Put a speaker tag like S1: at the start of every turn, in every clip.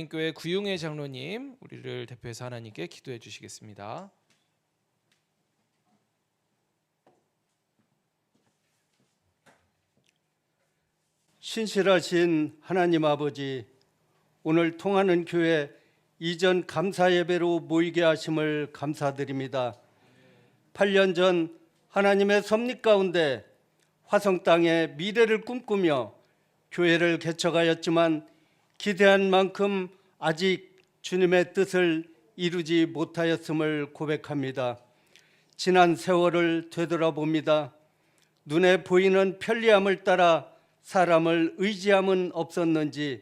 S1: 열린교회 구용회 장로님, 우리를 대표해서 하나님께 기도해 주시겠습니다.
S2: 신실하신 하나님 아버지, 오늘 통하는 교회 이전 감사 예배로 모이게 하심을 감사드립니다. 8년 전 하나님의 섭리 가운데 화성 땅에 미래를 꿈꾸며 교회를 개척하였지만 기대한 만큼 아직 주님의 뜻을 이루지 못하였음을 고백합니다. 지난 세월을 되돌아봅니다. 눈에 보이는 편리함을 따라 사람을 의지함은 없었는지,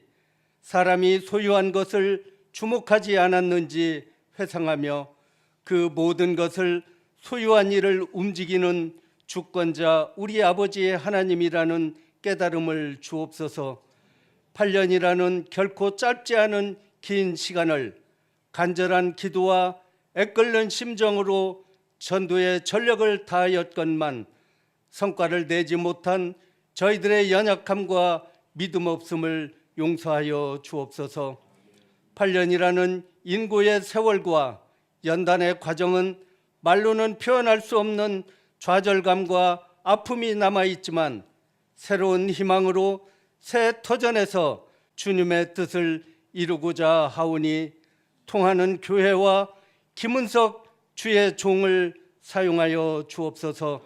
S2: 사람이 소유한 것을 주목하지 않았는지 회상하며 그 모든 것을 소유한 일을 움직이는 주권자 우리 아버지의 하나님이라는 깨달음을 주옵소서. 8년이라는 결코 짧지 않은 긴 시간을 간절한 기도와 애끓는 심정으로 전도에 전력을 다하였건만 성과를 내지 못한 저희들의 연약함과 믿음 없음을 용서하여 주옵소서. 8년이라는 인고의 세월과 연단의 과정은 말로는 표현할 수 없는 좌절감과 아픔이 남아있지만 새로운 희망으로 새 터전에서 주님의 뜻을 이루고자 하오니 통하는 교회와 김은석 주의 종을 사용하여 주옵소서.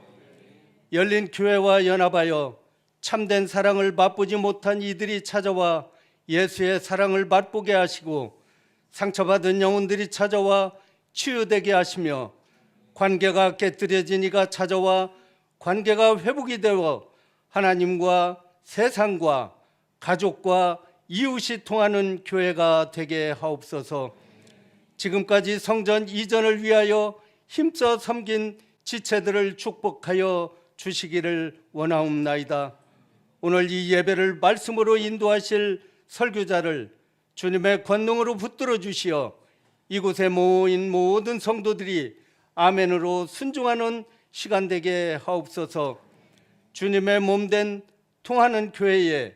S2: 열린 교회와 연합하여 참된 사랑을 맛보지 못한 이들이 찾아와 예수의 사랑을 맛보게 하시고 상처받은 영혼들이 찾아와 치유되게 하시며 관계가 깨뜨려진 이가 찾아와 관계가 회복이 되어 하나님과 세상과 가족과 이웃이 통하는 교회가 되게 하옵소서. 지금까지 성전 이전을 위하여 힘써 섬긴 지체들을 축복하여 주시기를 원하옵나이다. 오늘 이 예배를 말씀으로 인도하실 설교자를 주님의 권능으로 붙들어 주시어 이곳에 모인 모든 성도들이 아멘으로 순종하는 시간 되게 하옵소서. 주님의 몸된 통하는 교회에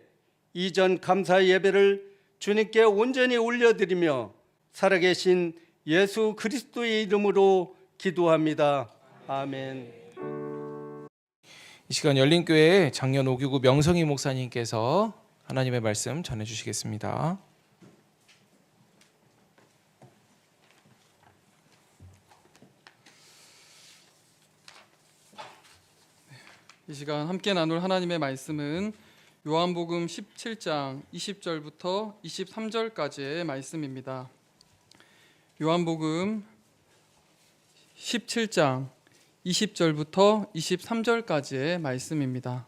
S2: 이전 감사 예배를 주님께 온전히 올려드리며 살아계신 예수 그리스도의 이름으로 기도합니다. 아멘.
S1: 이 시간 열린교회 작년 5교구 명성희 목사님께서 하나님의 말씀 전해주시겠습니다.
S3: 이 시간 함께 나눌 하나님의 말씀은 요한복음 17장 20절부터 23절까지의 말씀입니다. 요한복음 17장 20절부터 23절까지의 말씀입니다.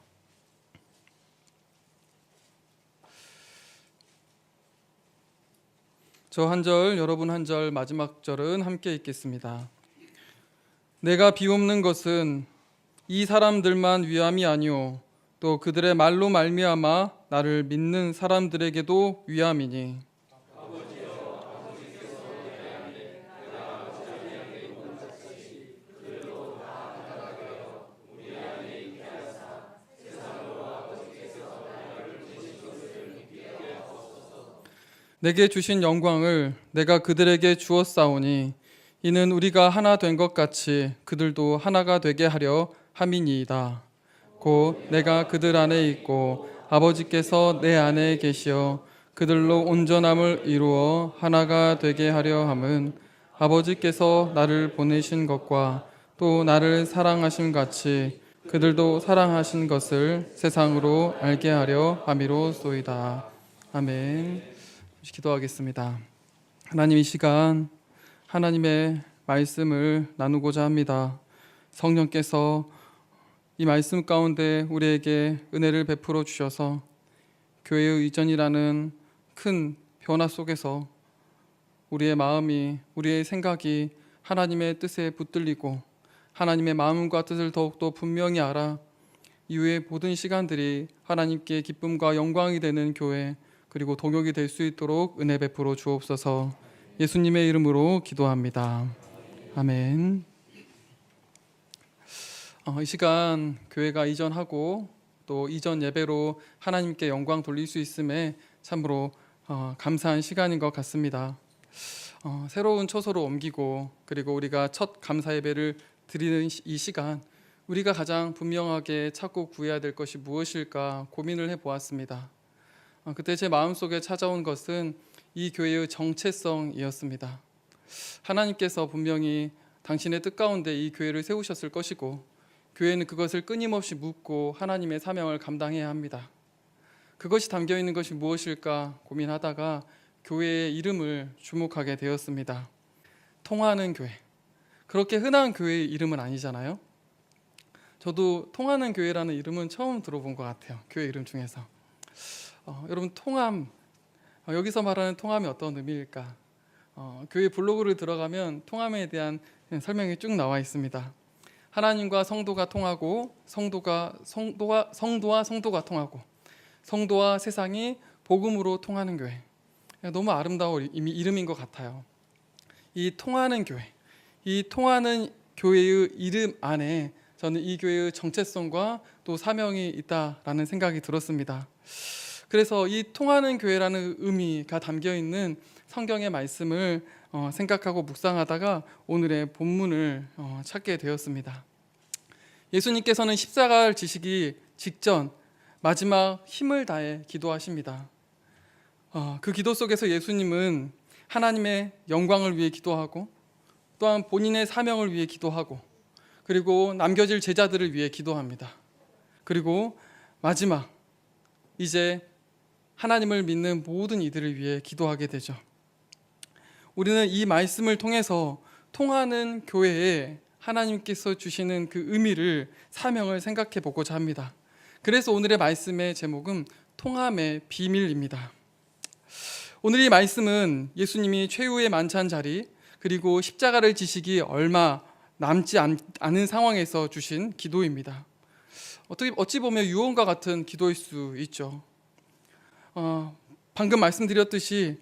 S3: 저 한 절, 여러분 한 절, 마지막 절은 함께 읽겠습니다. 내가 비옵는 것은 이 사람들만 위함이 아니오 또 그들의 말로 말미암아 나를 믿는 사람들에게도 위함이니 내게 주신 영광을 내가 그들에게 주었사오니 이는 우리가 하나 된 것 같이 그들도 하나가 되게 하려 함이니이다. 곧 내가 그들 안에 있고 아버지께서 내 안에 계시어 그들로 온전함을 이루어 하나가 되게 하려 함은 아버지께서 나를 보내신 것과 또 나를 사랑하심 같이 그들도 사랑하신 것을 세상으로 알게 하려 함이로소이다. 아멘. 기도하겠습니다. 하나님, 이 시간 하나님의 말씀을 나누고자 합니다. 성령께서 이 말씀 가운데 우리에게 은혜를 베풀어 주셔서 교회의 이전이라는 큰 변화 속에서 우리의 마음이, 우리의 생각이 하나님의 뜻에 붙들리고 하나님의 마음과 뜻을 더욱더 분명히 알아 이후의 모든 시간들이 하나님께 기쁨과 영광이 되는 교회 그리고 동역이 될 수 있도록 은혜 베풀어 주옵소서. 예수님의 이름으로 기도합니다. 아멘. 이 시간 교회가 이전하고 또 이전 예배로 하나님께 영광 돌릴 수 있음에 참으로 감사한 시간인 것 같습니다. 새로운 처소로 옮기고 그리고 우리가 첫 감사 예배를 드리는 이 시간, 우리가 가장 분명하게 찾고 구해야 될 것이 무엇일까 고민을 해보았습니다. 그때 제 마음속에 찾아온 것은 이 교회의 정체성이었습니다. 하나님께서 분명히 당신의 뜻 가운데 이 교회를 세우셨을 것이고 교회는 그것을 끊임없이 묻고 하나님의 사명을 감당해야 합니다. 그것이 담겨있는 것이 무엇일까 고민하다가 교회의 이름을 주목하게 되었습니다. 통하는 교회. 그렇게 흔한 교회의 이름은 아니잖아요. 저도 통하는 교회라는 이름은 처음 들어본 것 같아요. 교회 이름 중에서. 여러분, 통함, 여기서 말하는 통함이 어떤 의미일까? 교회 블로그를 들어가면 통함에 대한 설명이 쭉 나와 있습니다. 하나님과 성도가 통하고 성도와 성도가 통하고 성도와 세상이 복음으로 통하는 교회. 너무 아름다운 이름인 것 같아요. 이 통하는 교회, 이 통하는 교회의 이름 안에 저는 이 교회의 정체성과 또 사명이 있다라는 생각이 들었습니다. 그래서 이 통하는 교회라는 의미가 담겨있는 성경의 말씀을 생각하고 묵상하다가 오늘의 본문을 찾게 되었습니다. 예수님께서는 십자가를 지시기 직전 마지막 힘을 다해 기도하십니다. 그 기도 속에서 예수님은 하나님의 영광을 위해 기도하고 또한 본인의 사명을 위해 기도하고 그리고 남겨질 제자들을 위해 기도합니다. 그리고 마지막 이제 하나님을 믿는 모든 이들을 위해 기도하게 되죠. 우리는 이 말씀을 통해서 통하는 교회에 하나님께서 주시는 그 의미를 사명을 생각해 보고자 합니다. 그래서 오늘의 말씀의 제목은 통함의 비밀입니다. 오늘 이 말씀은 예수님이 최후의 만찬 자리 그리고 십자가를 지시기 얼마 남지 않은 상황에서 주신 기도입니다. 어찌 보면 유언과 같은 기도일 수 있죠. 방금 말씀드렸듯이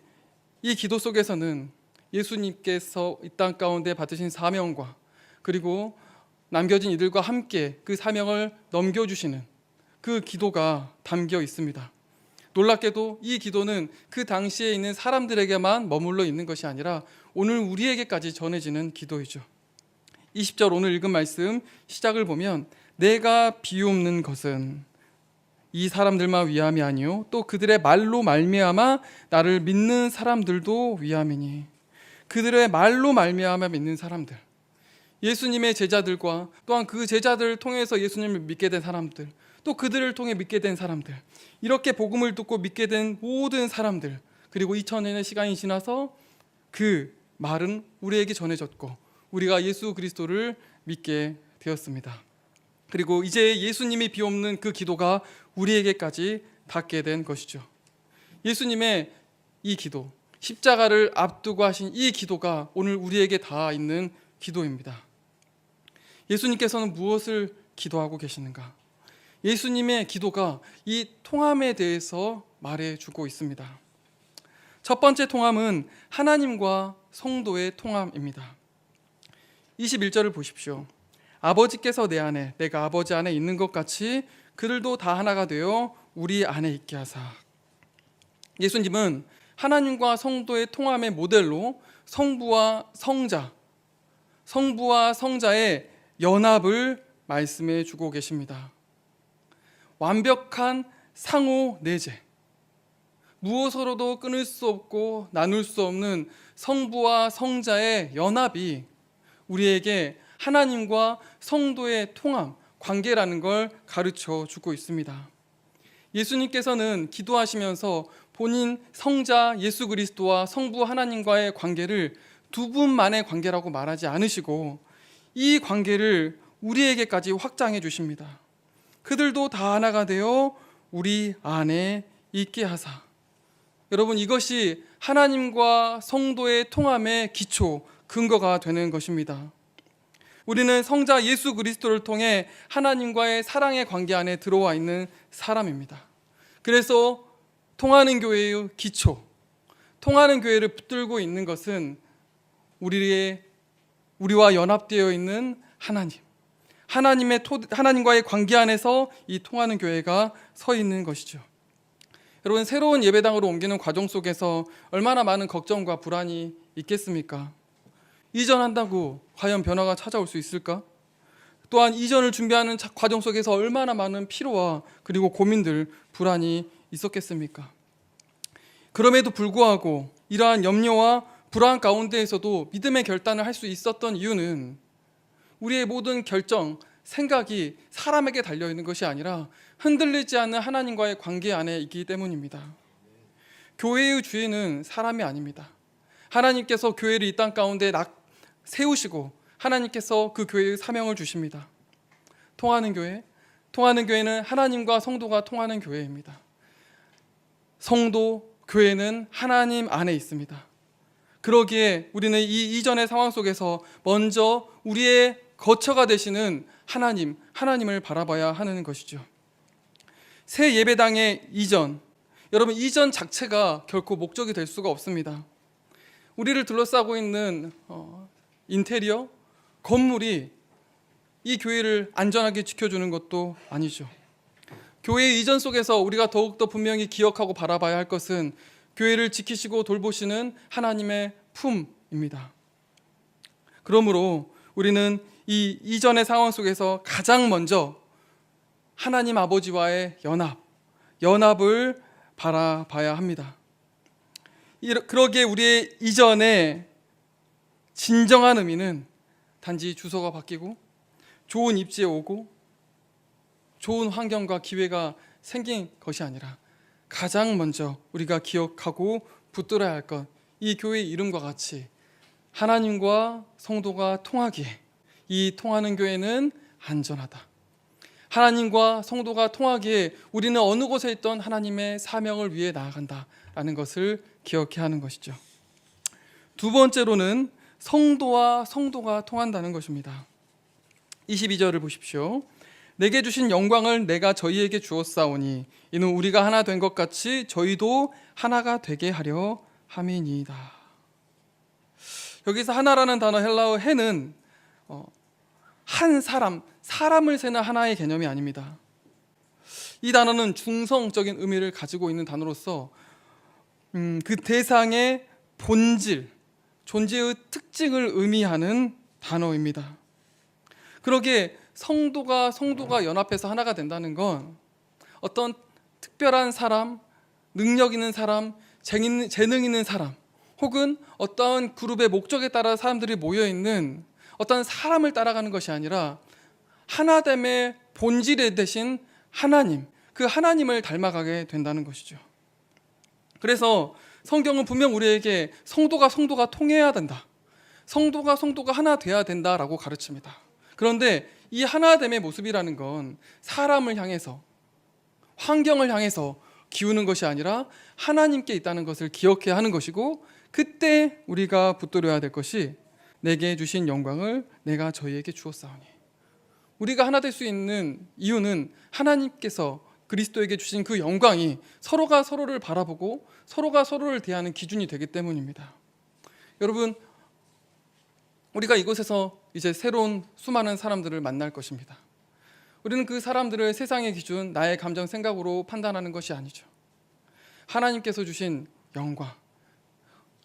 S3: 이 기도 속에서는 예수님께서 이 땅 가운데 받으신 사명과 그리고 남겨진 이들과 함께 그 사명을 넘겨주시는 그 기도가 담겨 있습니다. 놀랍게도 이 기도는 그 당시에 있는 사람들에게만 머물러 있는 것이 아니라 오늘 우리에게까지 전해지는 기도이죠. 20절 오늘 읽은 말씀 시작을 보면 내가 비옵는 것은 이 사람들만 위함이 아니요 또 그들의 말로 말미암아 나를 믿는 사람들도 위함이니. 그들의 말로 말미암아 믿는 사람들, 예수님의 제자들과 또한 그 제자들을 통해서 예수님을 믿게 된 사람들, 또 그들을 통해 믿게 된 사람들, 이렇게 복음을 듣고 믿게 된 모든 사람들, 그리고 2000년의 시간이 지나서 그 말은 우리에게 전해졌고 우리가 예수 그리스도를 믿게 되었습니다. 그리고 이제 예수님이 비옵는 그 기도가 우리에게까지 닿게 된 것이죠. 예수님의 이 기도, 십자가를 앞두고 하신 이 기도가 오늘 우리에게 닿아 있는 기도입니다. 예수님께서는 무엇을 기도하고 계시는가? 예수님의 기도가 이 통함에 대해서 말해주고 있습니다. 첫 번째 통함은 하나님과 성도의 통함입니다. 21절을 보십시오. 아버지께서 내 안에 내가 아버지 안에 있는 것 같이 그들도 다 하나가 되어 우리 안에 있게 하사. 예수님은 하나님과 성도의 통함의 모델로 성부와 성자의 연합을 말씀해 주고 계십니다. 완벽한 상호 내재, 무엇으로도 끊을 수 없고 나눌 수 없는 성부와 성자의 연합이 우리에게 하나님과 성도의 통함, 관계라는 걸 가르쳐 주고 있습니다. 예수님께서는 기도하시면서 본인 성자 예수 그리스도와 성부 하나님과의 관계를 두 분만의 관계라고 말하지 않으시고 이 관계를 우리에게까지 확장해 주십니다. 그들도 다 하나가 되어 우리 안에 있게 하사. 여러분, 이것이 하나님과 성도의 통함의 기초, 근거가 되는 것입니다. 우리는 성자 예수 그리스도를 통해 하나님과의 사랑의 관계 안에 들어와 있는 사람입니다. 그래서 통하는 교회의 기초, 통하는 교회를 붙들고 있는 것은 우리와 연합되어 있는 하나님과의 관계 안에서 이 통하는 교회가 서 있는 것이죠. 여러분, 새로운 예배당으로 옮기는 과정 속에서 얼마나 많은 걱정과 불안이 있겠습니까? 이전한다고 과연 변화가 찾아올 수 있을까? 또한 이전을 준비하는 과정 속에서 얼마나 많은 피로와 그리고 고민들, 불안이 있었겠습니까? 그럼에도 불구하고 이러한 염려와 불안 가운데에서도 믿음의 결단을 할 수 있었던 이유는 우리의 모든 결정, 생각이 사람에게 달려있는 것이 아니라 흔들리지 않는 하나님과의 관계 안에 있기 때문입니다. 교회의 주인은 사람이 아닙니다. 하나님께서 교회를 이 땅 가운데 세우시고 하나님께서 그 교회의 사명을 주십니다. 통하는 교회는 하나님과 성도가 통하는 교회입니다. 성도, 교회는 하나님 안에 있습니다. 그러기에 우리는 이 이전의 상황 속에서 먼저 우리의 거처가 되시는 하나님을 바라봐야 하는 것이죠. 새 예배당의 이전, 여러분, 이전 자체가 결코 목적이 될 수가 없습니다. 우리를 둘러싸고 있는 인테리어, 건물이 이 교회를 안전하게 지켜주는 것도 아니죠. 교회 이전 속에서 우리가 더욱더 분명히 기억하고 바라봐야 할 것은 교회를 지키시고 돌보시는 하나님의 품입니다. 그러므로 우리는 이 이전의 상황 속에서 가장 먼저 하나님 아버지와의 연합을 바라봐야 합니다. 그러기에 우리의 이전의 진정한 의미는 단지 주소가 바뀌고 좋은 입지에 오고 좋은 환경과 기회가 생긴 것이 아니라 가장 먼저 우리가 기억하고 붙들어야 할 것, 이 교회의 이름과 같이 하나님과 성도가 통하기에 이 통하는 교회는 안전하다. 하나님과 성도가 통하기에 우리는 어느 곳에 있던 하나님의 사명을 위해 나아간다라는 것을 기억해야 하는 것이죠. 두 번째로는 성도와 성도가 통한다는 것입니다. 22절을 보십시오. 내게 주신 영광을 내가 저희에게 주었사오니 이는 우리가 하나 된 것 같이 저희도 하나가 되게 하려 함이니이다. 여기서 하나라는 단어, 헬라어 해는 한 사람을 세는 하나의 개념이 아닙니다. 이 단어는 중성적인 의미를 가지고 있는 단어로서 그 대상의 본질, 존재의 특징을 의미하는 단어입니다. 그러기에 성도가 연합해서 하나가 된다는 건 어떤 특별한 사람, 능력 있는 사람, 재능 있는 사람, 혹은 어떤 그룹의 목적에 따라 사람들이 모여있는 어떤 사람을 따라가는 것이 아니라 하나됨의 본질에 대신 하나님, 그 하나님을 닮아가게 된다는 것이죠. 그래서 성경은 분명 우리에게 성도가 통해야 된다, 성도가 하나 돼야 된다라고 가르칩니다. 그런데 이 하나됨의 모습이라는 건 사람을 향해서, 환경을 향해서 기우는 것이 아니라 하나님께 있다는 것을 기억해야 하는 것이고, 그때 우리가 붙들어야 될 것이 내게 주신 영광을 내가 저희에게 주었사오니. 우리가 하나 될 수 있는 이유는 하나님께서 그리스도에게 주신 그 영광이 서로가 서로를 바라보고 서로가 서로를 대하는 기준이 되기 때문입니다. 여러분, 우리가 이곳에서 이제 새로운 수많은 사람들을 만날 것입니다. 우리는 그 사람들을 세상의 기준, 나의 감정, 생각으로 판단하는 것이 아니죠. 하나님께서 주신 영광,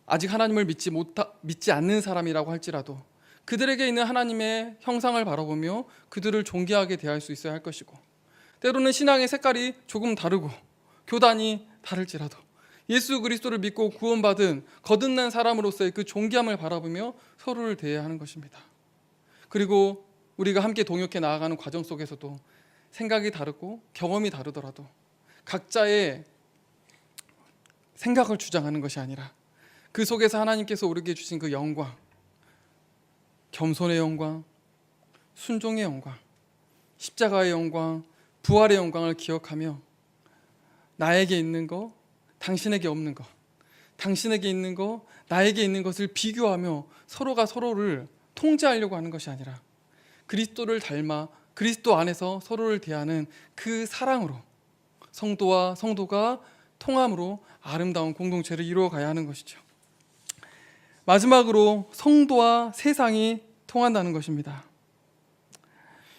S3: 아직 하나님을 믿지 않는 사람이라고 할지라도 그들에게 있는 하나님의 형상을 바라보며 그들을 존귀하게 대할 수 있어야 할 것이고, 때로는 신앙의 색깔이 조금 다르고 교단이 다를지라도 예수 그리스도를 믿고 구원받은 거듭난 사람으로서의 그 존귀함을 바라보며 서로를 대해야 하는 것입니다. 그리고 우리가 함께 동역해 나아가는 과정 속에서도 생각이 다르고 경험이 다르더라도 각자의 생각을 주장하는 것이 아니라 그 속에서 하나님께서 우리에게 주신 그 영광, 겸손의 영광, 순종의 영광, 십자가의 영광, 부활의 영광을 기억하며 나에게 있는 것, 당신에게 없는 것, 당신에게 있는 것, 나에게 있는 것을 비교하며 서로가 서로를 통제하려고 하는 것이 아니라 그리스도를 닮아 그리스도 안에서 서로를 대하는 그 사랑으로 성도와 성도가 통함으로 아름다운 공동체를 이루어가야 하는 것이죠. 마지막으로 성도와 세상이 통한다는 것입니다.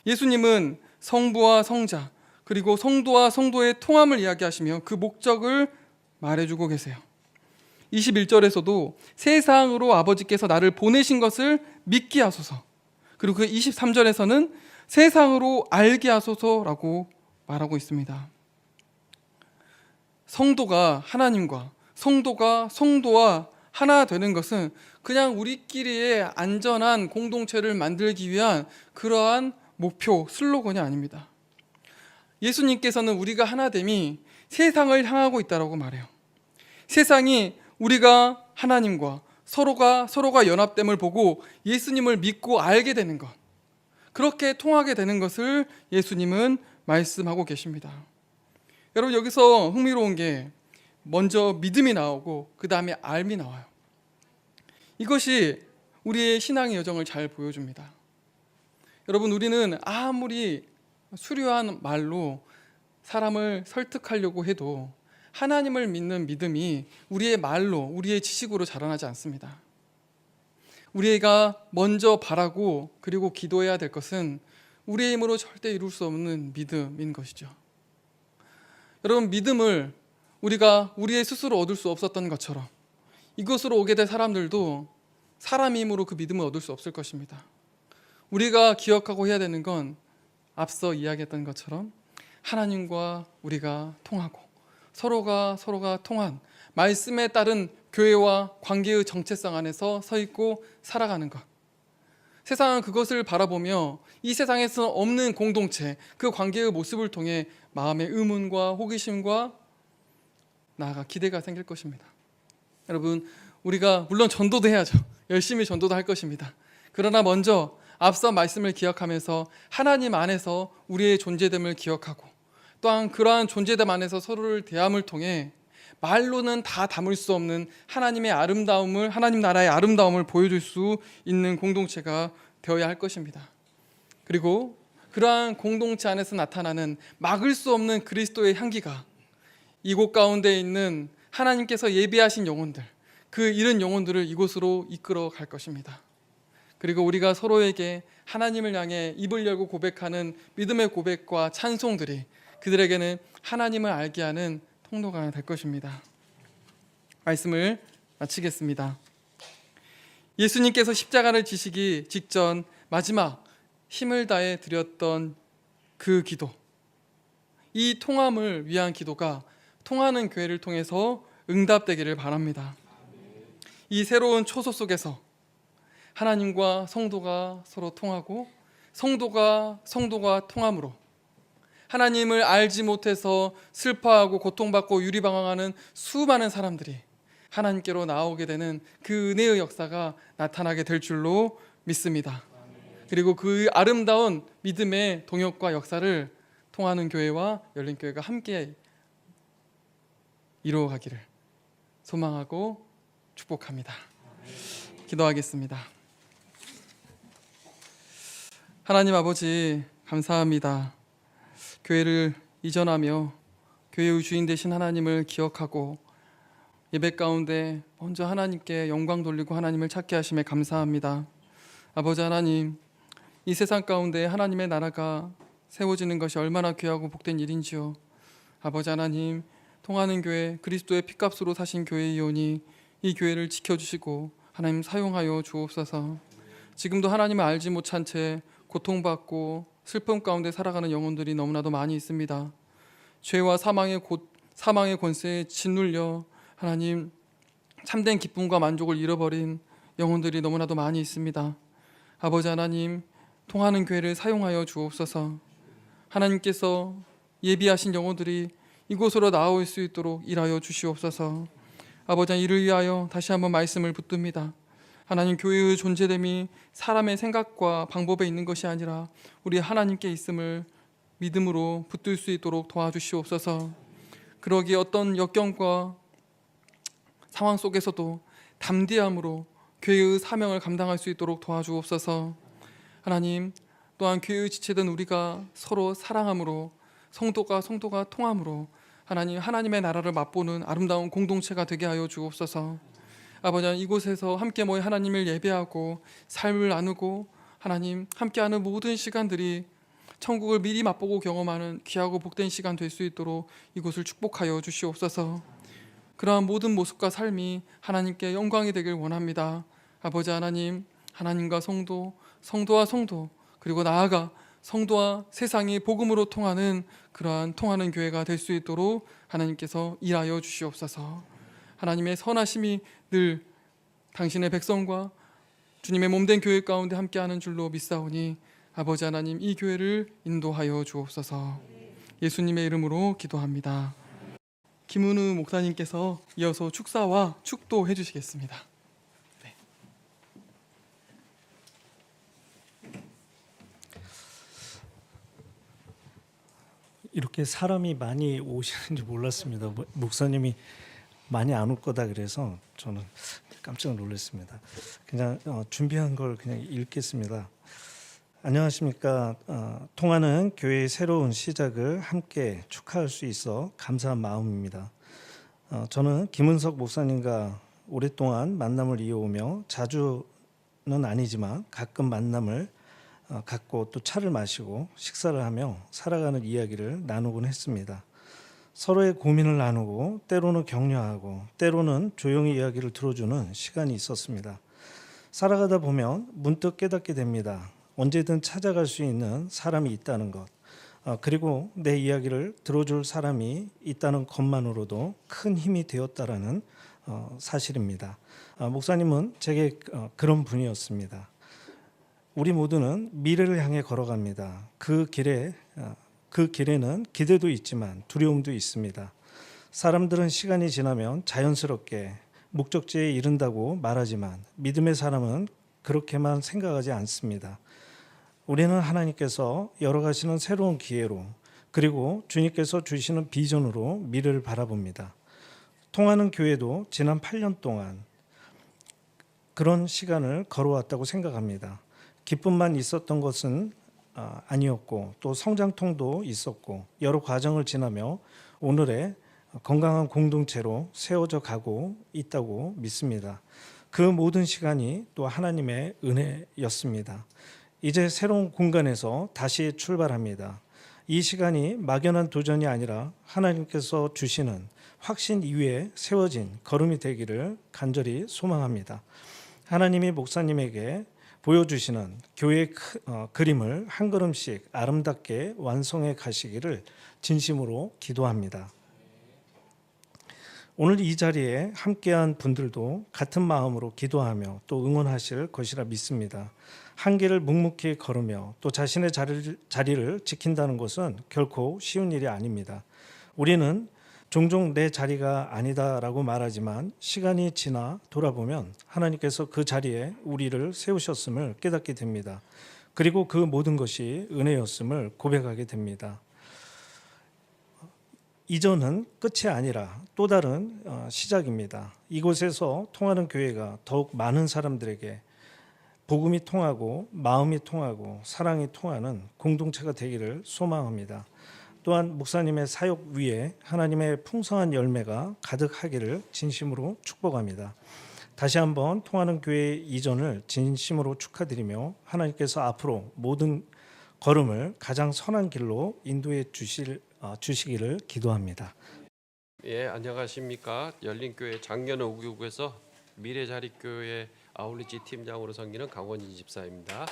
S3: 예수님은 성부와 성자 그리고 성도와 성도의 통함을 이야기하시며 그 목적을 말해주고 계세요. 21절에서도 세상으로 아버지께서 나를 보내신 것을 믿게 하소서. 그리고 그 23절에서는 세상으로 알게 하소서라고 말하고 있습니다. 성도가 하나님과 성도가 성도와 하나 되는 것은 그냥 우리끼리의 안전한 공동체를 만들기 위한 그러한 목표, 슬로건이 아닙니다. 예수님께서는 우리가 하나됨이 세상을 향하고 있다고 말해요. 세상이 우리가 하나님과 서로가 연합됨을 보고 예수님을 믿고 알게 되는 것, 그렇게 통하게 되는 것을 예수님은 말씀하고 계십니다. 여러분, 여기서 흥미로운 게 먼저 믿음이 나오고 그 다음에 알미 나와요. 이것이 우리의 신앙의 여정을 잘 보여줍니다. 여러분, 우리는 아무리 수려한 말로 사람을 설득하려고 해도 하나님을 믿는 믿음이 우리의 말로, 우리의 지식으로 자라나지 않습니다. 우리가 먼저 바라고 그리고 기도해야 될 것은 우리의 힘으로 절대 이룰 수 없는 믿음인 것이죠. 여러분, 믿음을 우리가 우리의 스스로 얻을 수 없었던 것처럼 이곳으로 오게 될 사람들도 사람의 힘으로 그 믿음을 얻을 수 없을 것입니다. 우리가 기억하고 해야 되는 건 앞서 이야기했던 것처럼 하나님과 우리가 통하고 서로가 통한 말씀에 따른 교회와 관계의 정체성 안에서 서 있고 살아가는 것. 세상은 그것을 바라보며 이 세상에서 없는 공동체, 그 관계의 모습을 통해 마음의 의문과 호기심과 나아가 기대가 생길 것입니다. 여러분, 우리가 물론 전도도 해야죠. 열심히 전도도 할 것입니다. 그러나 먼저 앞서 말씀을 기억하면서 하나님 안에서 우리의 존재됨을 기억하고 또한 그러한 존재됨 안에서 서로를 대함을 통해 말로는 다 담을 수 없는 하나님의 아름다움을, 하나님 나라의 아름다움을 보여줄 수 있는 공동체가 되어야 할 것입니다. 그리고 그러한 공동체 안에서 나타나는 막을 수 없는 그리스도의 향기가 이곳 가운데 있는 하나님께서 예비하신 영혼들, 그 잃은 영혼들을 이곳으로 이끌어 갈 것입니다. 그리고 우리가 서로에게 하나님을 향해 입을 열고 고백하는 믿음의 고백과 찬송들이 그들에게는 하나님을 알게 하는 통로가 될 것입니다. 말씀을 마치겠습니다. 예수님께서 십자가를 지시기 직전 마지막 힘을 다해 드렸던 그 기도, 이 통함을 위한 기도가 통하는 교회를 통해서 응답되기를 바랍니다. 이 새로운 초소 속에서 하나님과 성도가 서로 통하고 성도가 통함으로 하나님을 알지 못해서 슬퍼하고 고통받고 유리방황하는 수많은 사람들이 하나님께로 나오게 되는 그 은혜의 역사가 나타나게 될 줄로 믿습니다. 그리고 그 아름다운 믿음의 동역과 역사를 통하는 교회와 열린교회가 함께 이루어가기를 소망하고 축복합니다. 기도하겠습니다. 하나님 아버지, 감사합니다. 교회를 이전하며 교회의 주인 되신 하나님을 기억하고 예배 가운데 먼저 하나님께 영광 돌리고 하나님을 찾게 하심에 감사합니다. 아버지 하나님, 이 세상 가운데 하나님의 나라가 세워지는 것이 얼마나 귀하고 복된 일인지요. 아버지 하나님, 통하는 교회, 그리스도의 피값으로 사신 교회이오니 이 교회를 지켜주시고 하나님 사용하여 주옵소서. 지금도 하나님을 알지 못한 채 고통받고 슬픔 가운데 살아가는 영혼들이 너무나도 많이 있습니다. 죄와 사망의 권세에 짓눌려 하나님 참된 기쁨과 만족을 잃어버린 영혼들이 너무나도 많이 있습니다. 아버지 하나님, 통하는 교회를 사용하여 주옵소서. 하나님께서 예비하신 영혼들이 이곳으로 나올 수 있도록 일하여 주시옵소서. 아버지, 이를 위하여 다시 한번 말씀을 붙듭니다. 하나님, 교회의 존재됨이 사람의 생각과 방법에 있는 것이 아니라 우리 하나님께 있음을 믿음으로 붙들 수 있도록 도와주시옵소서. 그러기에 어떤 역경과 상황 속에서도 담대함으로 교회의 사명을 감당할 수 있도록 도와주옵소서. 하나님, 또한 교회의 지체된 우리가 서로 사랑함으로 성도가 통함으로 하나님의 나라를 맛보는 아름다운 공동체가 되게 하여 주옵소서. 아버지, 이곳에서 함께 모여 하나님을 예배하고 삶을 나누고 하나님 함께하는 모든 시간들이 천국을 미리 맛보고 경험하는 귀하고 복된 시간 될 수 있도록 이곳을 축복하여 주시옵소서. 그러한 모든 모습과 삶이 하나님께 영광이 되길 원합니다. 아버지 하나님, 하나님과 성도, 성도와 성도, 그리고 나아가 성도와 세상이 복음으로 통하는 그러한 통하는 교회가 될 수 있도록 하나님께서 일하여 주시옵소서. 하나님의 선하심이 늘 당신의 백성과 주님의 몸된 교회 가운데 함께하는 줄로 믿사오니 아버지 하나님, 이 교회를 인도하여 주옵소서. 예수님의 이름으로 기도합니다. 김은우 목사님께서 이어서 축사와 축도해 주시겠습니다. 네.
S4: 이렇게 사람이 많이 오시는 줄 몰랐습니다. 목사님이 많이 안 올 거다 그래서 저는 깜짝 놀랐습니다. 그냥 준비한 걸 그냥 읽겠습니다. 안녕하십니까. 통하는 교회의 새로운 시작을 함께 축하할 수 있어 감사한 마음입니다. 저는 김은석 목사님과 오랫동안 만남을 이어오며 자주는 아니지만 가끔 만남을 갖고 또 차를 마시고 식사를 하며 살아가는 이야기를 나누곤 했습니다. 서로의 고민을 나누고 때로는 격려하고 때로는 조용히 이야기를 들어주는 시간이 있었습니다. 살아가다 보면 문득 깨닫게 됩니다. 언제든 찾아갈 수 있는 사람이 있다는 것, 그리고 내 이야기를 들어줄 사람이 있다는 것만으로도 큰 힘이 되었다라는 사실입니다. 목사님은 제게 그런 분이었습니다. 우리 모두는 미래를 향해 걸어갑니다. 그 길에는 기대도 있지만 두려움도 있습니다. 사람들은 시간이 지나면 자연스럽게 목적지에 이른다고 말하지만 믿음의 사람은 그렇게만 생각하지 않습니다. 우리는 하나님께서 열어가시는 새로운 기회로, 그리고 주님께서 주시는 비전으로 미래를 바라봅니다. 통하는 교회도 지난 8년 동안 그런 시간을 걸어왔다고 생각합니다. 기쁨만 있었던 것은 아니었고, 또 성장통도 있었고, 여러 과정을 지나며 오늘의 건강한 공동체로 세워져 가고 있다고 믿습니다. 그 모든 시간이 또 하나님의 은혜였습니다. 이제 새로운 공간에서 다시 출발합니다. 이 시간이 막연한 도전이 아니라 하나님께서 주시는 확신 위에 세워진 걸음이 되기를 간절히 소망합니다. 하나님이 목사님에게 보여주시는 교회의 그림을 한 걸음씩 아름답게 완성해 가시기를 진심으로 기도합니다. 오늘 이 자리에 함께한 분들도 같은 마음으로 기도하며 또 응원하실 것이라 믿습니다. 한계를 묵묵히 걸으며 또 자신의 자리를 지킨다는 것은 결코 쉬운 일이 아닙니다. 우리는 종종 내 자리가 아니다라고 말하지만 시간이 지나 돌아보면 하나님께서 그 자리에 우리를 세우셨음을 깨닫게 됩니다. 그리고 그 모든 것이 은혜였음을 고백하게 됩니다. 이전은 끝이 아니라 또 다른 시작입니다. 이곳에서 통하는 교회가 더욱 많은 사람들에게 복음이 통하고 마음이 통하고 사랑이 통하는 공동체가 되기를 소망합니다. 또한 목사님의 사역 위에 하나님의 풍성한 열매가 가득하기를 진심으로 축복합니다. 다시 한번 통하는 교회 이전을 진심으로 축하드리며 하나님께서 앞으로 모든 걸음을 가장 선한 길로 인도해 주시기를 기도합니다.
S5: 예, 안녕하십니까. 열린교회 장년의 우교구에서 미래자립교회 아울리지 팀장으로 섬기는 강원진 집사입니다.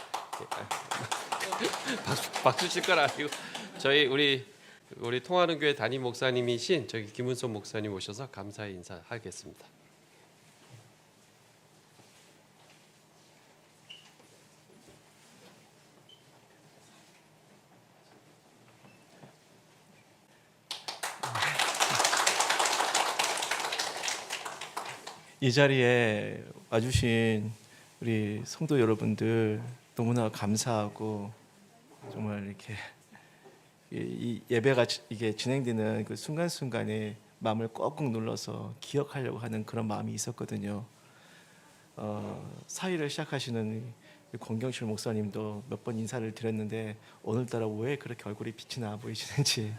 S5: 박수 칠 건 아니고 저희 우리 통하는 교회 담임 목사님이신 저기 김은선 목사님 오셔서 감사의 인사하겠습니다.
S6: 이 자리에 와주신 우리 성도 여러분들 너무나 감사하고 정말 이렇게 이 예배가 이게 진행되는 그 순간순간에 마음을 꾹꾹 눌러서 기억하려고 하는 그런 마음이 있었거든요. 사의를 시작하시는 권경실 목사님도 몇 번 인사를 드렸는데 오늘따라 왜 그렇게 얼굴이 빛이 나 보이시는지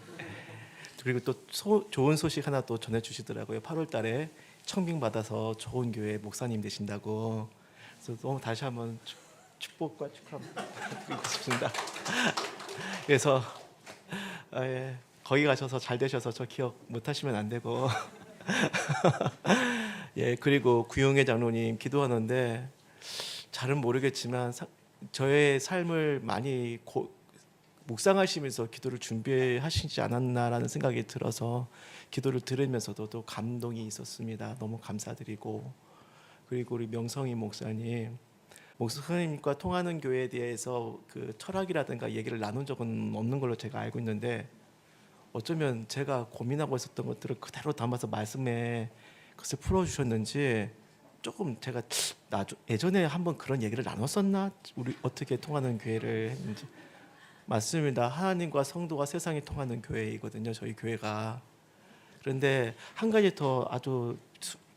S6: 그리고 또 좋은 소식 하나 또 전해주시더라고요. 8월달에 청빙 받아서 좋은 교회 목사님 되신다고. 그래서 너무 다시 한번 축복과 축하드리고 싶습니다. 그래서 예, 거기 가셔서 잘 되셔서 저 기억 못 하시면 안 되고 예, 그리고 구용회 장로님 기도하는데 잘은 모르겠지만 저의 삶을 많이 묵상하시면서 기도를 준비하시지 않았나라는 생각이 들어서 기도를 들으면서도 또 감동이 있었습니다. 너무 감사드리고, 그리고 우리 명성희 목사님과 통하는 교회에 대해서 그 철학이라든가 얘기를 나눈 적은 없는 걸로 제가 알고 있는데, 어쩌면 제가 고민하고 있었던 것들을 그대로 담아서 말씀에 그것을 풀어주셨는지 조금 제가 예전에 한번 그런 얘기를 나눴었나? 우리 어떻게 통하는 교회를 했는지. 맞습니다. 하나님과 성도가 세상이 통하는 교회이거든요, 저희 교회가. 그런데 한 가지 더 아주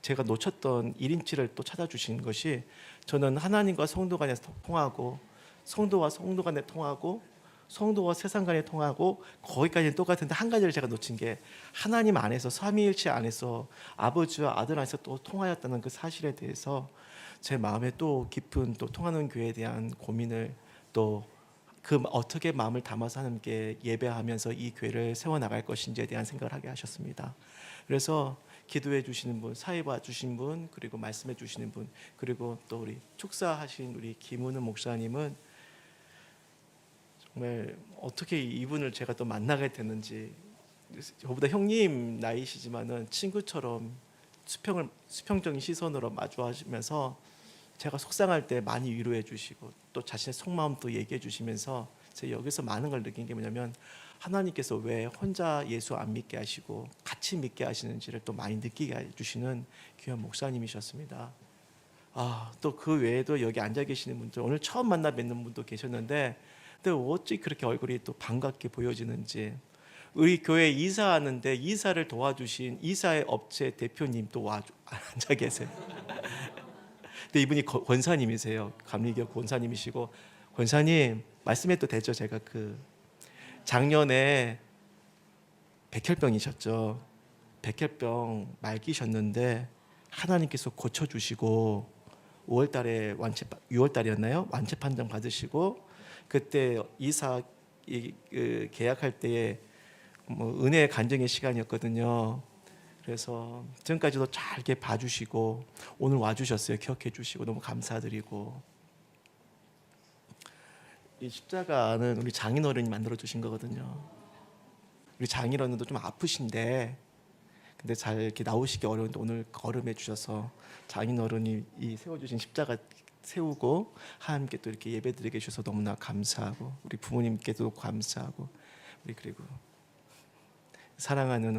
S6: 제가 놓쳤던 1인치를 또 찾아주신 것이, 저는 하나님과 성도 간에 통하고, 성도와 성도 간에 통하고, 성도와 세상 간에 통하고, 거기까지는 똑같은데 한 가지를 제가 놓친 게, 하나님 안에서, 삼위일체 안에서, 아버지와 아들 안에서 또 통하였다는 그 사실에 대해서 제 마음에 또 깊은 또 통하는 교회에 대한 고민을, 또 그 어떻게 마음을 담아서 하나님께 예배하면서 이 교회를 세워나갈 것인지에 대한 생각을 하게 하셨습니다. 그래서 기도해 주시는 분, 사회 봐 주신 분, 그리고 말씀해 주시는 분, 그리고 또 우리 축사하신 우리 김은우 목사님은 정말 어떻게 이분을 제가 또 만나게 됐는지, 저보다 형님 나이시지만은 친구처럼 수평적인 시선으로 마주하시면서 제가 속상할 때 많이 위로해 주시고, 또 자신의 속마음도 얘기해 주시면서 제가 여기서 많은 걸 느낀 게 뭐냐면, 하나님께서 왜 혼자 예수 안 믿게 하시고 같이 믿게 하시는지를 또 많이 느끼게 해주시는 귀한 목사님이셨습니다. 또 그 외에도 여기 앉아 계시는 분들, 오늘 처음 만나 뵙는 분도 계셨는데, 근데 어찌 그렇게 얼굴이 또 반갑게 보여지는지. 우리 교회 이사하는데 이사를 도와주신 이사의 업체 대표님 또 앉아 계세요. 근데 이분이 권사님이세요. 감리교 권사님이시고, 권사님 말씀해도 되죠? 제가 그 작년에 백혈병이셨죠. 백혈병 말기셨는데 하나님께서 고쳐주시고 6월 달이었나요? 완치 판정 받으시고, 그때 이사 계약할 때에 뭐 은혜의 간증의 시간이었거든요. 그래서 지금까지도 잘 이렇게 봐주시고 오늘 와주셨어요. 기억해 주시고 너무 감사드리고, 이 십자가는 우리 장인어른이 만들어 주신 거거든요. 우리 장인어른도 좀 아프신데 근데 잘 이렇게 나오시기 어려운데 오늘 걸음해 주셔서 장인어른이 이 세워주신 십자가 세우고 하나님께 또 이렇게 예배드리게 해주셔서 너무나 감사하고, 우리 부모님께도 감사하고, 우리 그리고 사랑하는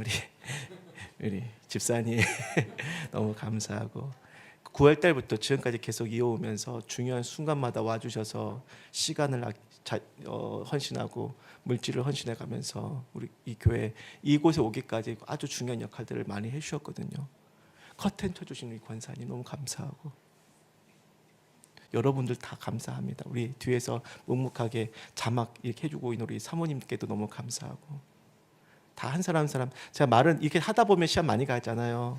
S6: 우리 집사님 너무 감사하고, 9월 달부터 지금까지 계속 이어오면서 중요한 순간마다 와주셔서 시간을 헌신하고 물질을 헌신해 가면서 우리 이 교회 이곳에 오기까지 아주 중요한 역할들을 많이 해주셨거든요. 커튼 쳐주신 우리 권사님 너무 감사하고, 여러분들 다 감사합니다. 우리 뒤에서 묵묵하게 자막 이렇게 해주고 있는 우리 사모님께도 너무 감사하고, 다 한 사람 한 사람, 제가 말은 이렇게 하다 보면 시간 많이 가잖아요.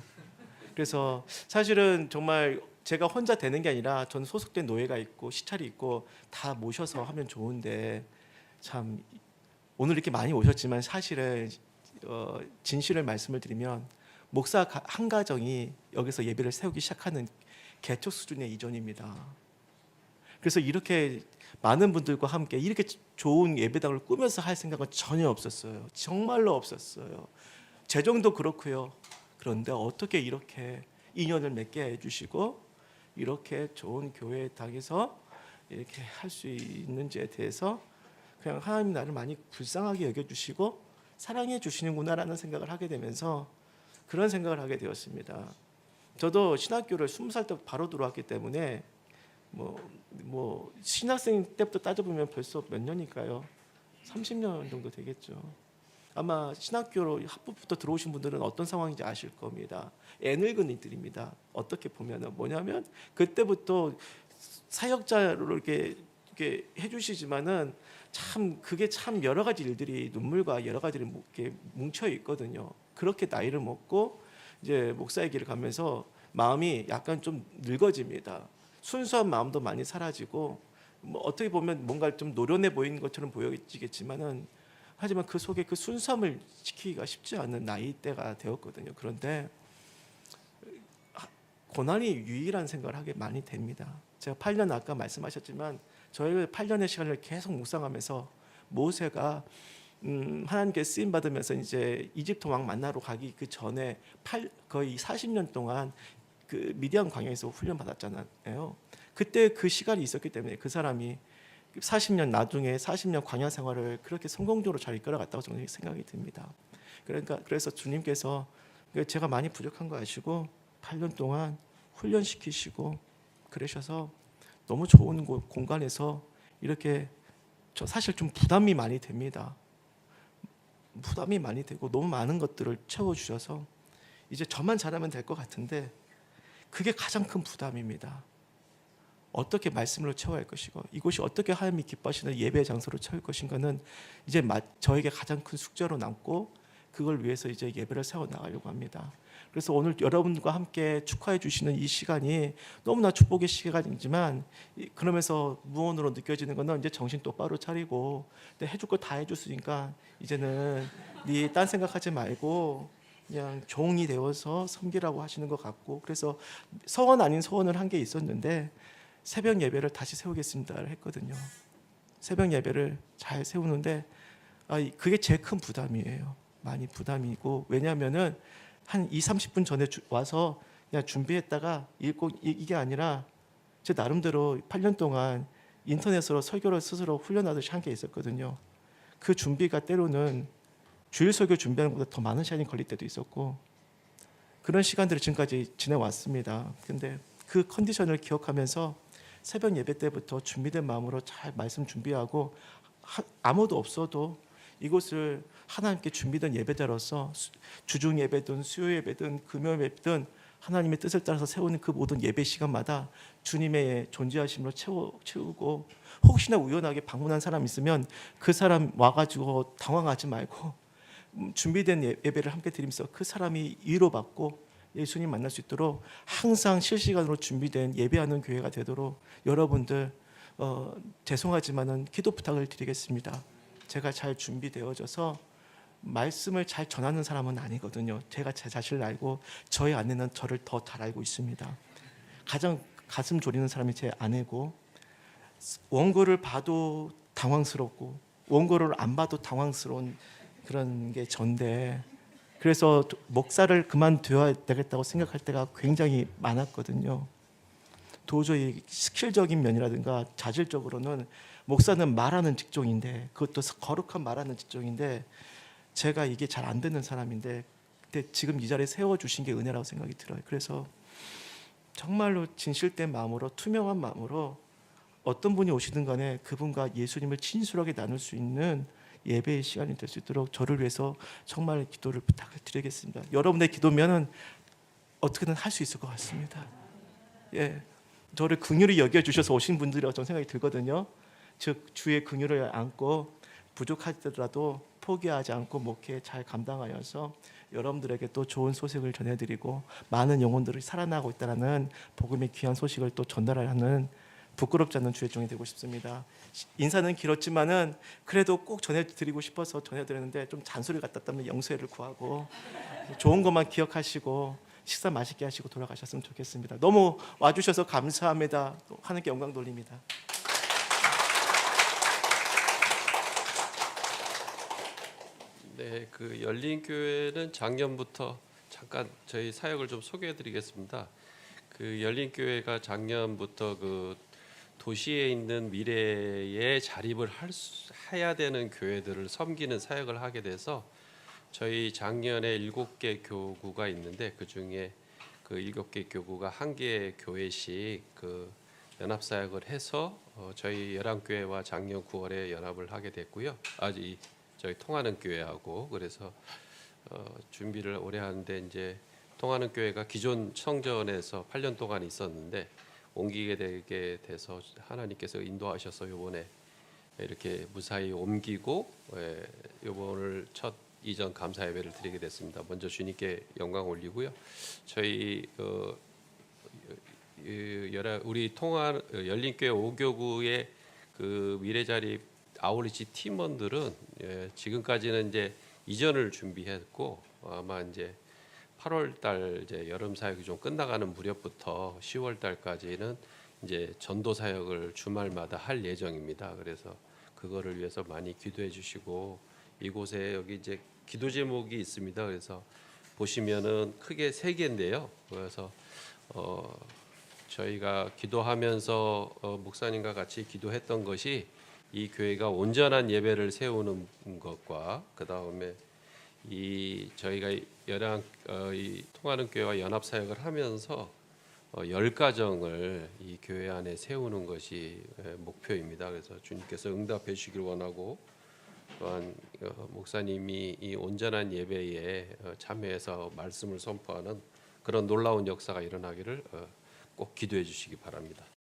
S6: 그래서 사실은 정말 제가 혼자 되는 게 아니라 저는 소속된 노예가 있고 시찰이 있고 다 모셔서 하면 좋은데, 참 오늘 이렇게 많이 오셨지만 사실은 진실을 말씀을 드리면 목사 한 가정이 여기서 예배를 세우기 시작하는 개척 수준의 이전입니다. 그래서 이렇게 많은 분들과 함께 이렇게 좋은 예배당을 꾸며서 할 생각은 전혀 없었어요. 정말로 없었어요. 재정도 그렇고요. 그런데 어떻게 이렇게 인연을 맺게 해주시고 이렇게 좋은 교회당에서 이렇게 할 수 있는지에 대해서 그냥 하나님 나를 많이 불쌍하게 여겨주시고 사랑해 주시는구나라는 생각을 하게 되면서 그런 생각을 하게 되었습니다. 저도 신학교를 20살 때 바로 들어왔기 때문에 뭐 신학생 때부터 따져보면 벌써 몇 년일까요? 30년 정도 되겠죠. 아마 신학교로 학부부터 들어오신 분들은 어떤 상황인지 아실 겁니다. 애늙은이들입니다. 어떻게 보면은 뭐냐면 그때부터 사역자로 이렇게 해주시지만은 참 그게 참 여러 가지 일들이 눈물과 여러 가지를 이렇게 뭉쳐 있거든요. 그렇게 나이를 먹고 이제 목사의 길을 가면서 마음이 약간 좀 늙어집니다. 순수한 마음도 많이 사라지고 뭐 어떻게 보면 뭔가 좀 노련해 보이는 것처럼 보여지겠지만은 하지만 그 속에 그 순수함을 지키기가 쉽지 않은 나이대가 되었거든요. 그런데 고난이 유일한 생각을 하게 많이 됩니다. 제가 8년 아까 말씀하셨지만 저희가 8년의 시간을 계속 묵상하면서 모세가 하나님께 쓰임 받으면서 이제 이집트 왕 만나러 가기 그 전에 거의 40년 동안 그 미디안 광야에서 훈련 받았잖아요. 그때 그 시간이 있었기 때문에 그 사람이 40년 나중에 40년 광야 생활을 그렇게 성공적으로 잘 이끌어갔다고 저는 생각이 듭니다. 그래서 주님께서 제가 많이 부족한 거 아시고 8년 동안 훈련시키시고 그러셔서 너무 좋은 공간에서 이렇게 저 사실 좀 부담이 많이 됩니다. 부담이 많이 되고 너무 많은 것들을 채워주셔서 이제 저만 잘하면 될 것 같은데 그게 가장 큰 부담입니다. 어떻게 말씀으로 채워야 할 것이고 이곳이 어떻게 하나님이 기뻐하시는 예배 장소로 채울 것인가는 이제 저에게 가장 큰 숙제로 남고 그걸 위해서 이제 예배를 세워 나가려고 합니다. 그래서 오늘 여러분과 함께 축하해 주시는 이 시간이 너무나 축복의 시간이지만 그러면서 무언으로 느껴지는 거는 이제 정신 똑바로 차리고 해줄 거 다 해줬으니까 이제는 네 딴 생각하지 말고 그냥 종이 되어서 섬기라고 하시는 것 같고 그래서 서원 아닌 소원을 한 게 있었는데 새벽 예배를 다시 세우겠습니다를 했거든요. 새벽 예배를 잘 세우는데 그게 제일 큰 부담이에요. 많이 부담이고 왜냐하면은 한 2-30분 전에 와서 그냥 준비했다가 이게 아니라 제 나름대로 8년 동안 인터넷으로 설교를 스스로 훈련하듯이 한 게 있었거든요. 그 준비가 때로는 주일 설교 준비하는 것보다 더 많은 시간이 걸릴 때도 있었고 그런 시간들을 지금까지 지내왔습니다. 근데 그 컨디션을 기억하면서 새벽 예배 때부터 준비된 마음으로 잘 말씀 준비하고 아무도 없어도 이곳을 하나님께 준비된 예배자로서 주중 예배든 수요 예배든 금요 예배든 하나님의 뜻을 따라서 세우는 그 모든 예배 시간마다 주님의 존재하심으로 채우고 혹시나 우연하게 방문한 사람 있으면 그 사람 와가지고 당황하지 말고 준비된 예배를 함께 드리면서 그 사람이 위로받고 예수님 만날 수 있도록 항상 실시간으로 준비된 예배하는 교회가 되도록 여러분들 죄송하지만은 기도 부탁을 드리겠습니다. 제가 잘 준비되어져서 말씀을 잘 전하는 사람은 아니거든요. 제가 제 자신을 알고 저희 아내는 저를 더 잘 알고 있습니다. 가장 가슴 졸이는 사람이 제 아내고 원고를 봐도 당황스럽고 원고를 안 봐도 당황스러운 그런 게 전데 그래서 목사를 그만둬야 되겠다고 생각할 때가 굉장히 많았거든요. 도저히 스킬적인 면이라든가 자질적으로는 목사는 말하는 직종인데 그것도 거룩한 말하는 직종인데 제가 이게 잘 안 되는 사람인데 근데 지금 이 자리에 세워주신 게 은혜라고 생각이 들어요. 그래서 정말로 진실된 마음으로 투명한 마음으로 어떤 분이 오시든 간에 그분과 예수님을 진솔하게 나눌 수 있는 예배의 시간이 될 수 있도록 저를 위해서 정말 기도를 부탁을 드리겠습니다. 여러분의 기도면은 어떻게든 할 수 있을 것 같습니다. 예, 저를 긍휼히 여겨주셔서 오신 분들이라고 저는 생각이 들거든요. 즉 주의 긍휼을 안고 부족하더라도 포기하지 않고 목회 잘 감당하여서 여러분들에게 또 좋은 소식을 전해드리고 많은 영혼들이 살아나고 있다는 복음의 귀한 소식을 또 전달하는 부끄럽지 않는 주의 종이 되고 싶습니다. 인사는 길었지만은 그래도 꼭 전해드리고 싶어서 전해드렸는데 좀 잔소리 같았다면 영수회를 구하고 좋은 것만 기억하시고 식사 맛있게 하시고 돌아가셨으면 좋겠습니다. 너무 와주셔서 감사합니다. 또 하나님께 영광 돌립니다.
S5: 네, 그 열린교회는 작년부터 잠깐 저희 사역을 좀 소개해드리겠습니다. 그 열린교회가 작년부터 그 도시에 있는 미래에 자립을 해야 되는 교회들을 섬기는 사역을 하게 돼서 저희 작년에 7개 교구가 있는데 그 중에 그 7개 교구가 1개 교회씩 그 연합 사역을 해서 저희 열한교회와 작년 9월에 연합을 하게 됐고요. 저희 통하는 교회하고 그래서 준비를 오래 하는데 이제 통하는 교회가 기존 성전에서 8년 동안 있었는데 옮기게 되게 돼서 하나님께서 인도하셔서 이번에 이렇게 무사히 옮기고 이번을 첫 이전 감사 예배를 드리게 됐습니다. 먼저 주님께 영광 올리고요. 저희 우리 열린교회 5교구의 그 미래자립 아울리치 팀원들은 지금까지는 이제 이전을 준비했고 아마 이제 8월 달 이제 여름 사역이 좀 끝나가는 무렵부터 10월 달까지는 이제 전도 사역을 주말마다 할 예정입니다. 그래서 그거를 위해서 많이 기도해 주시고 이곳에 여기 이제 기도 제목이 있습니다. 그래서 보시면은 크게 3개인데요. 그래서 저희가 기도하면서 목사님과 같이 기도했던 것이 이 교회가 온전한 예배를 세우는 것과 그 다음에 이 저희가 이 통하는 교회와 연합 사역을 하면서 10가정을 이 교회 안에 세우는 것이 목표입니다. 그래서 주님께서 응답해 주시길 원하고 또한 목사님이 이 온전한 예배에 참여해서 말씀을 선포하는 그런 놀라운 역사가 일어나기를 꼭 기도해 주시기 바랍니다.